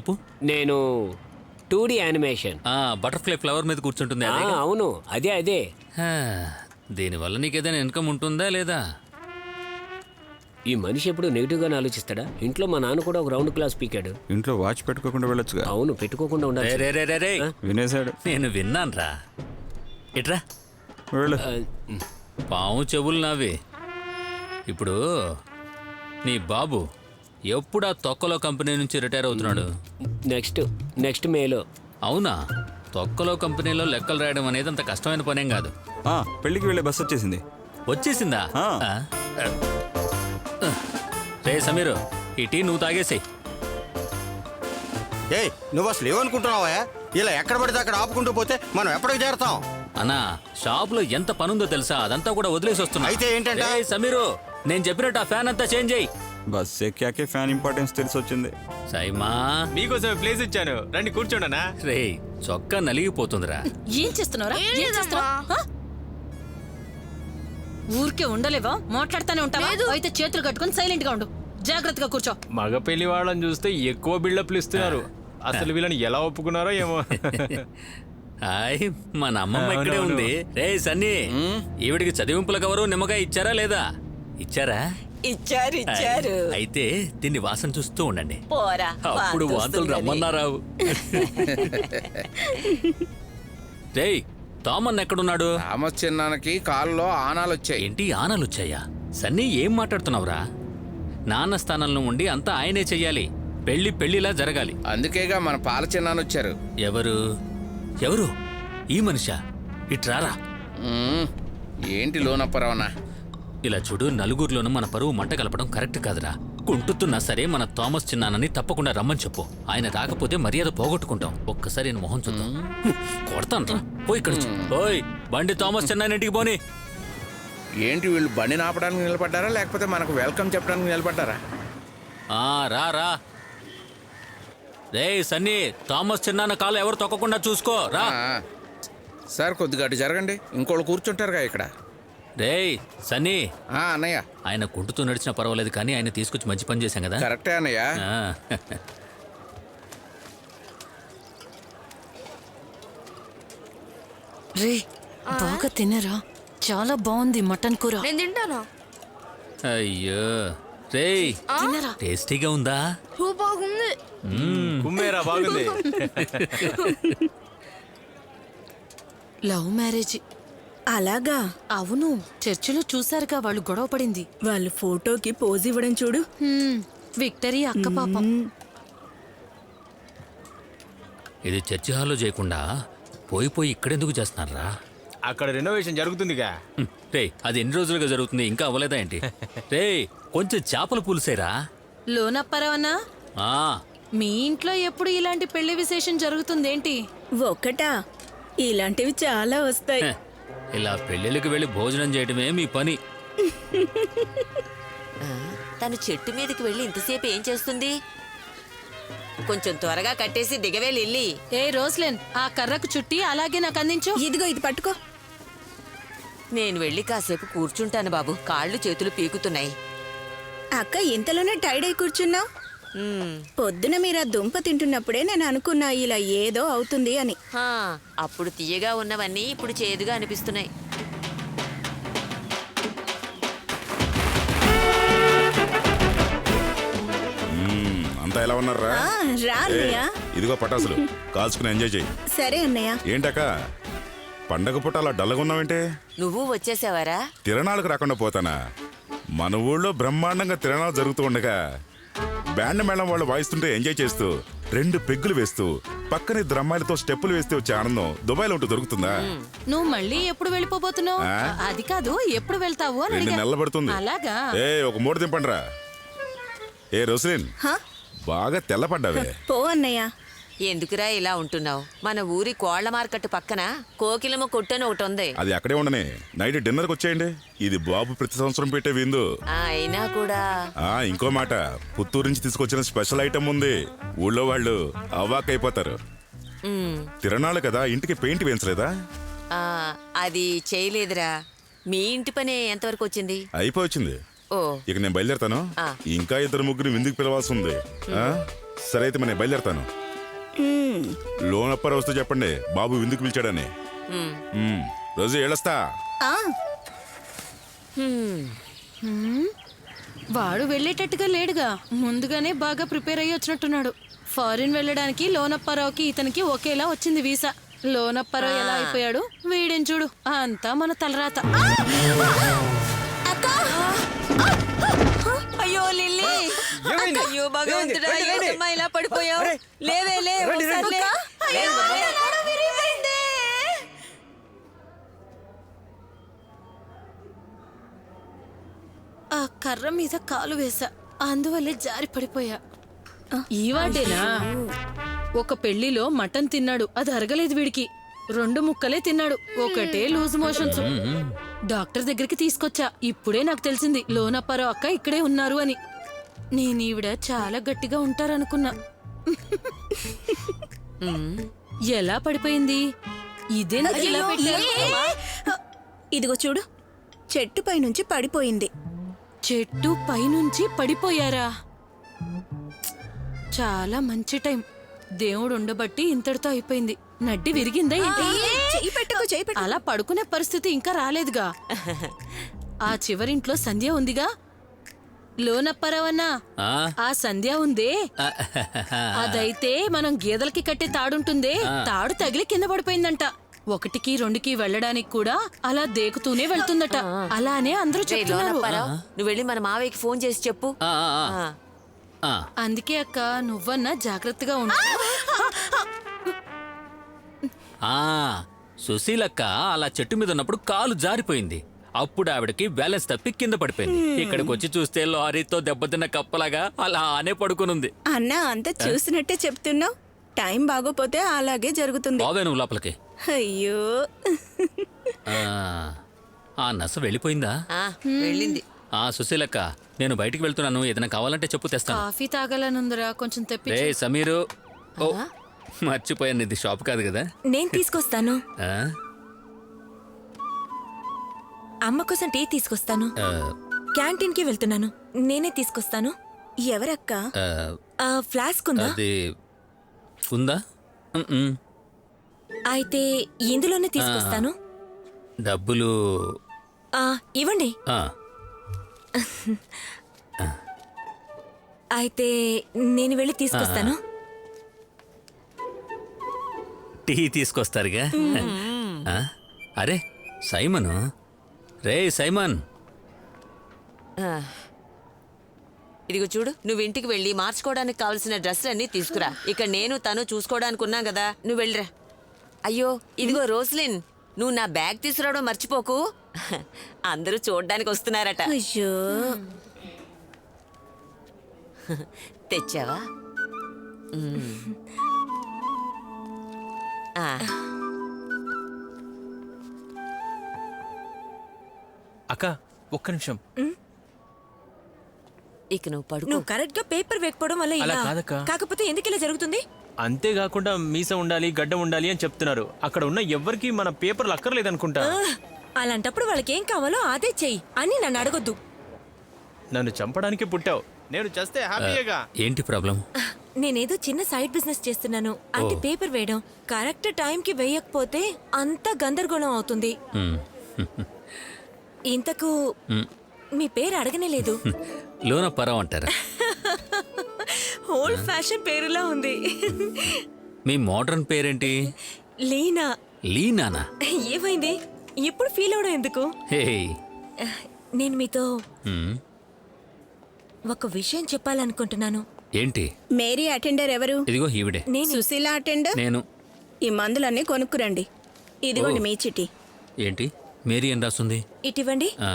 చెప్పు. నేను 2D animation. Butterfly flower మీద కూర్చుంటుంది అదే. అవును, అదే. దీనివల్ల నీకేదైనా ఇన్కమ్ ఉంటుందా లేదా? ఈ మనిషి ఎప్పుడు నెగిటివ్గానే ఆలోచిస్తాడా? ఇంట్లో మా నాన్న కూడా ఒక రౌండ్ క్లాస్ పీకాడు. ఇంట్లో వాచ్ పెట్టుకోకుండా వెళ్ళొచ్చుగా. అవును, పెట్టుకోకుండా ఉండాలి. రే వినేశాడు. నేను విన్నాన్రా. ఇట్రా. వెళ్ళు. పాము చెవులు నావి. ఇప్పుడు నీ బాబు ఎప్పుడు ఆ తొక్కలో కంపెనీ నుంచి రిటైర్ అవుతున్నాడు? నెక్స్ట్ మేలో. అవునా? తొక్కలో కంపెనీలో లెక్కలు రాయడం అనేది అంత కష్టమైన పనేం కాదు. పెళ్లికి వెళ్ళే బస్ వచ్చేసింది. వచ్చేసిందా? రే సమీరు, ఈ టీ నువ్వు తాగేసి. ఏయ్, నువ్వు అసలు ఏమనుకుంటున్నావా? ఇలా ఎక్కడ పడితే అక్కడ ఆపుకుంటూ పోతే మనం ఎప్పటికి చేరతాం? అన్నా, షాప్ లో ఎంత పనుందో తెలుసా? అదంతా కూడా వదిలేసి వస్తున్నా. అయితే ఏంటంటే? సమీరు, నేను చెప్పినట్టు ఆ ఫ్యాన్ అంతా చేంజ్ అయ్యి. బస్ ఎక్కాకే ఫ్యాన్ ఇంపార్టెన్స్ తెలిసి వచ్చింది. సైమా, మీకోసం ప్లేస్ ఇచ్చాను, రండి కూర్చోండనా. రే చొక్కా నలిగిపోతుందిరా. ఏం చేస్తున్నావురా? ఊరికే ఉండలేవా? మాట్లాడుతానే ఉంటావా? అయితే చేతులు కట్టుకుని సైలెంట్ గా ఉండు. జాగ్రత్తగా కూర్చో. మగ పెళ్లి వాళ్ళని చూస్తే ఎక్కువ బిల్డప్లు ఇస్తున్నారు. అసలు వీళ్ళని ఎలా ఒప్పుకున్నారో ఏమో. హాయ్, మన అమ్మమ్మ ఇక్కడే ఉంది. రే సన్నీ, ఈవిడికి చదివింపుల కవరు నిమ్మకాయ ఇచ్చారా లేదా? ఇచ్చారా? ఇచ్చారు. అయితే దీన్ని వాసన చూస్తూ ఉండండి. పోరా, అప్పుడు వాంతులు రమ్మన్నారావు. రే తామన్ ఎక్కడున్నాడు? థామస్ చిన్నానికి కాల్లో ఆనాలు వచ్చాయి. ఏంటి ఆనలు వచ్చాయా? సన్నీ ఏం మాట్లాడుతున్నావురా? నాన్న స్థానంలో ఉండి అంతా ఆయనే చెయ్యాలి. పెళ్లిలా జరగాలి. అందుకేగా మన పాల చిన్నాను వచ్చారు. ఎవరు? ఈ మనిషా? ఇట్రారా. ఏంటి లోనప్పరవనా? ఇలా చూడు, నలుగురిలోనూ మన పరువు మంట కలపడం కరెక్ట్ కాదురా. కుంటుతున్నా సరే మన థామస్ చిన్నానని తప్పకుండా రమ్మని చెప్పు. ఆయన రాకపోతే మర్యాద పోగొట్టుకుంటాం. ఒక్కసారి నేను మొహం చూద్దాం. కొడతాను రా. పోయి ఇక్కడ ఓయ్, బండి థామస్ చిన్నాయన ఇంటికి పోనీ. ఏంటి వీళ్ళు బండి నాపడానికి నిలబడ్డారా లేకపోతే మనకు వెల్కమ్ చెప్పడానికి నిలబడ్డారా? రా రే సన్నీ, థామస్ చిన్నాన్న కాలు ఎవరు తొక్కకుండా చూసుకో రా. సార్ కొద్దిగా అటు జరగండి, ఇంకోళ్ళు కూర్చుంటారుగా ఇక్కడ. రే సన్నీ. అన్నయ్య. ఆయన కుంటుతూ నడిచినా పర్వాలేదు, కానీ ఆయన తీసుకొచ్చి మంచి పని చేశాం కదా. కరెక్టే అన్నయ్య. రే బాగా తినరా, చాలా బాగుంది మటన్ కూర. నేను తింటాను. అయ్యో రే, తినరా. టేస్టీగా ఉందా? బాగుంది. కుమ్మేరా, బాగుంది. Love marriage. అలాగా? అవును, చర్చిలో చూసారుగా వాళ్ళు గొడవ పడింది. వాళ్ళు ఫోటోకి పోజ్ ఇవ్వడం చూడు. విక్టరీ అక్క పాపం. ఇది చర్చి హాల్లో చేయకుండా పోయి ఇక్కడెందుకు చేస్తున్నారా? అక్కడ రెనోవేషన్ జరుగుతుందిగా. రే, అది ఎన్ని రోజులుగా జరుగుతుంది, ఇంకా అవ్వలేదా ఏంటి? రే కొంచెం చేపల పులుసేరా. లోనప్పరవన్నా, మీ ఇంట్లో ఎప్పుడు ఇలాంటి పెళ్లి విశేషం జరుగుతుందేంటి? ఒకటా? ఇలాంటివి చాలా వస్తాయి. ఇలా పెళ్ళిళ్ళకి వెళ్ళి భోజనం చేయడమే మీ పని. తను చెట్టు మీదకి వెళ్ళి ఇంతసేపు ఏం చేస్తుంది? కొంచెం త్వరగా కట్టేసి దిగవే లిల్లీ. ఏ రోస్లెన్, ఆ కర్రకు చుట్టి అలాగే నాకు అందించు. ఇదిగో ఇది పట్టుకో. నేను వెళ్ళి కాసేపు కూర్చుంటాను బాబు, కాళ్ళు చేతులు పీకుతున్నాయి. అక్క ఇంతలోనే టైడ్ అయి కూర్చున్నావు? పొద్దున మీరు ఆ దుంప తింటున్నప్పుడే నేను అనుకున్నా ఇలా ఏదో అవుతుంది అని. అప్పుడు తీయగా ఉన్నవన్నీ ఇప్పుడు చేదుగా అనిపిస్తున్నాయి. అంతా ఎలా ఉన్నారా? రా అన్నయ్య. ఇదిగో పటాసులు కాల్చుకుని ఎంజాయ్ చెయ్యి. సరే అన్నయ్య. ఏంటక్క పండగ పూట అలా డల్లగా ఉన్నావేంటే? నువ్వు వచ్చేసావారా? తిరణాలకు రాకుండా పోతానా? మన ఊళ్ళో బ్రహ్మాండంగా తిరణాలు జరుగుతూ ఉండగా బ్యాండ్ మేళం వాళ్ళు వాయిస్తుంటే ఎంజాయ్ చేస్తూ 2 పెగ్గులు వేస్తూ పక్కన 2 అమ్మాయిలతో స్టెప్పులు వేస్తే వచ్చే ఆనందం దుబాయ్లో ఉంటూ దొరుకుతుందా? నువ్వు మళ్ళీ ఎప్పుడు వెళ్ళిపోబోతున్నావు? అది కాదు, ఎప్పుడు వెళ్తావు అని 2 నెలలు పడుతుంది. అలాగా? ఒక మూడు దింపండిరా. ఏ రోస్లిన్, బాగా తెల్లపడ్డావే. పో అన్నయ్య. ఎందుకురా ఇలా ఉంటున్నావు? మన ఊరి కోళ్ల మార్కెట్ పక్కన కోకిలమ్మ కొట్టని ఒకటి ఉంది. అది అక్కడే ఉండనే. నైట్ డిన్నర్కి వచ్చేయండి. ఇది బాబు ప్రతి సంవత్సరం పెట్టే విందు. అయినా కూడా ఇంకో మాట, పుత్తూరు నుంచి తీసుకొచ్చిన స్పెషల్ ఐటమ్ ఉంది. ఊళ్ళో వాళ్ళు అవాకైపోతారు. తిరణాలు కదా, ఇంటికి పెయింట్ వేయించలేదా? అది చేయలేదురా. మీ ఇంటి పని ఎంతవరకు వచ్చింది? అయిపోయింది. ఇక నేను బయలుదేరుతాను. ఇంకా 2 ముగ్గురు విందుకు పిలవాల్సి ఉంది. సరే అయితే నేను బయలుదేరతాను. లోన్ అప్పారు వస్తూ చెప్పండి బాబు విందుకు పిలిచాడని. రోజు ఏళ్ళొస్తా. ఆ, వాడు వెళ్ళేటట్టుగా లేడుగా, ముందుగానే బాగా ప్రిపేర్ అయ్యి వచ్చినట్టున్నాడు. ఫారిన్ వెళ్ళడానికి లోనప్పారావుకి ఇతనికి ఒకేలా వచ్చింది వీసా. లోనప్పారావు ఎలా అయిపోయాడు, వీడేం చూడు, అంతా మన తలరాత. అయ్యో లిల్లీ, అయ్యో భగవంతుడా, ఏంటమ్మా ఇలా పడిపోయావు? లేవే లే, ఒకసారి లే. ఆ కర్ర మీద కాలు వేసా, అందువల్లే జారి పడిపోయా. ఈ వాడేనా? ఒక పెళ్లిలో మటన్ తిన్నాడు, అది అరగలేదు వీడికి. 2 ముక్కలే తిన్నాడు, ఒకటే లూజ్ మోషన్స్. డాక్టర్ దగ్గరికి తీసుకొచ్చా, ఇప్పుడే నాకు తెలిసింది లోనప్పారావు అక్క ఇక్కడే ఉన్నారు అని. నేను ఈవిడ చాలా గట్టిగా ఉంటారనుకున్నా. ఎలా పడిపోయింది? ఇదేందుకు ఇలా పెట్టారు? ఇదిగో చూడు, చెట్టుపై నుంచి పడిపోయింది. చెట్టు పైనుంచి పడిపోయారా? చాలా మంచి టైం, దేవుడు ఉండబట్టి ఇంతటితో అయిపోయింది. నడ్డి విరిగిందా ఏంటి? చెయ్యి పెట్టుకో, చెయ్యి పెట్టు. అలా పడుకునే పరిస్థితి ఇంకా రాలేదుగా. ఆ చివరింట్లో సంధ్య ఉందిగా. లోనప్పారావన్నా, ఆ? ఆ సంధ్య ఉందే, అదైతే మనం గేదెలకి కట్టే తాడుంటుందే, తాడు తగిలి కింద పడిపోయిందంట. 1కి 2కి వెళ్ళడానికి కూడా అలా దేకుతూనే వెళ్తుందట. అలానే అందరూ చెప్తున్నారు. లోనప్పారావు, నువ్వు వెళ్ళి మన మావయ్యకి ఫోన్ చేసి చెప్పు. ఆ, ఆ, ఆ. ఆ. ఆ. అందుకే అక్క, నువ్వన్నా జాగ్రత్తగా ఉండు. ఆ, సుశీలక్క అలా చెట్టు మీద ఉన్నప్పుడు కాలు జారిపోయింది. అప్పుడు ఆవిడకి బ్యాలెన్స్ తప్పి కింద పడిపోయింది. ఇక్కడికి వచ్చి చూస్తే లారీతో దెబ్బతిన్న కప్పలాగా అలానే పడుకునుంది. అన్నా, అంతా చూసినట్టే చెప్తున్నావు. టైం బాగోపోతే అలాగే జరుగుతుంది. బావే నువ్వు లోపలికి. అయ్యో, ఆ, ఆ నస వెళ్ళిపోయిందా? ఆ, వెళ్ళింది. ఆ సుశీలక్క, నేను బయటికి వెళ్తున్నాను, ఏదైనా కావాలంటే చెప్పు తెస్తాను. కాఫీ తాగాలనుందిరా, కొంచెం తెప్పి. రే సమీరు, ఓ మర్చిపోయాను, ఇది షాప్ కాదు కదా. నేను తీసుకొస్తాను. ఆ? అమ్మ కోసం టీ తీసుకొస్తాను. ఆ, క్యాంటీన్కి వెళ్తున్నాను, నేనే తీసుకొస్తాను. ఎవరక్క? ఆ, ఫ్లాస్క్ ఉందా? అది ఉందా? ఉమ్మ్. అయితే ఇందులోనే తీసుకొస్తాను. డబ్బులు ఇవ్వండి. ఆ, అయితే నేను వెళ్ళి తీసుకొస్తాను. టీ తీసుకొస్తారుగా. ఆ? అరే సైమను, రే సైమన్. ఇదిగో చూడు, నువ్వు ఇంటికి వెళ్ళి మార్చుకోవడానికి కావాల్సిన డ్రెస్సులన్నీ తీసుకురా. ఇక్కడ నేను తను చూసుకోవడానికి ఉన్నా కదా, నువ్వు వెళ్ళిరా. అయ్యో ఇదిగో రోస్లిన్, నువ్వు నా బ్యాగ్ తీసుకురావడం మర్చిపోకు. అందరూ చూడ్డానికి వస్తున్నారట. అయ్యో, తెచ్చావా? ఆ. అక్క ఒక్క నిమిషం. ఇక నువ్వు పడుకో. నువ్వు కరెక్ట్ గా పేపర్ వేయకపోవడం వల్ల అలా ఇలా. కాదక్క. కాకపోతే ఎందుకు ఇలా జరుగుతుంది? అంతేకాకుండా మీసం ఉండాలి, గడ్డం ఉండాలి అని చెప్తున్నారు. అక్కడ ఉన్న ఎవ్వరికి మన పేపర్లు అక్కర్లేదనుకుంటా. అలాంటప్పుడు వాళ్ళకి ఏం కావాలో అదే చెయ్యి అని నన్ను అడగొద్దు. నన్ను చంపడానికి పుట్టావు, నేను చేస్తే హ్యాపీగా. ఏంటి ప్రాబ్లం? నేనేదో చిన్న సైడ్ బిజినెస్ చేస్తున్నాను, అంటే పేపర్ వేయడం. కరెక్ట్ టైంకి వేయకపోతే అంతా గందరగోళం అవుతుంది. ఉమ్. ఇంతకు మీ పేరు అడగనే లేదు. లోనప్పారావు అంటారా? ఓల్డ్ ఫ్యాషన్ పేరులా ఉంది. మీ మోడర్న్ పేరేంటి? లీనా. లీనానా? ఏమైంది ఇప్పుడు ఫీల్ అవడం ఎందుకు? హే. నేను మీతో ఉమ్. ఒక విషయం చెప్పాలనుకుంటున్నాను. ఏంటి? మేరీ అటెండర్ ఎవరు? ఇదిగో ఈవిడే. నేను సుశీల అటెండర్. నేను. ఈ మందులన్నీ కొనుక్కురండి. ఇదిగోండి మీ చిటి. ఏంటి మేరీ అని రాస్తుంది? ఇటివ్వండి, ఆ,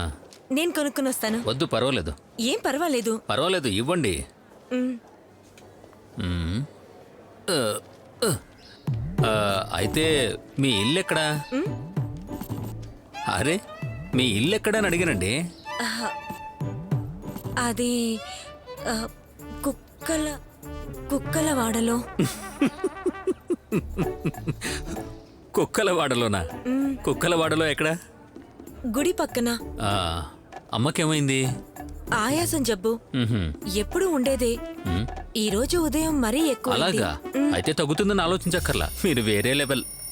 నేను కొనుక్కుని వస్తాను. వద్దు పర్వాలేదు. ఏం పర్వాలేదు. పర్వాలేదు ఇవ్వండి. మ్, ఉమ్. ఆ, ఆ. ఆ, అయితే మీ ఇల్లు ఎక్కడా? అరే మీ ఇల్లు ఎక్కడా అని అడిగానండి. అది ఆ, కుక్కల వాడలో. కుక్కలవాడలోనా? కుక్కలవాడలో ఎక్కడా? గుడి పక్కన. ఆ, అమ్మకేమైంది? ఆయాసం జబ్బు మ్హూ. ఎప్పుడు ఉండేదే మ్. ఈ రోజు ఉదయం మరీ ఎక్కువ అలాగా అయితే తగ్గుతుందని ఆలోచించక్కర్లా మీరు వేరే లెవెల్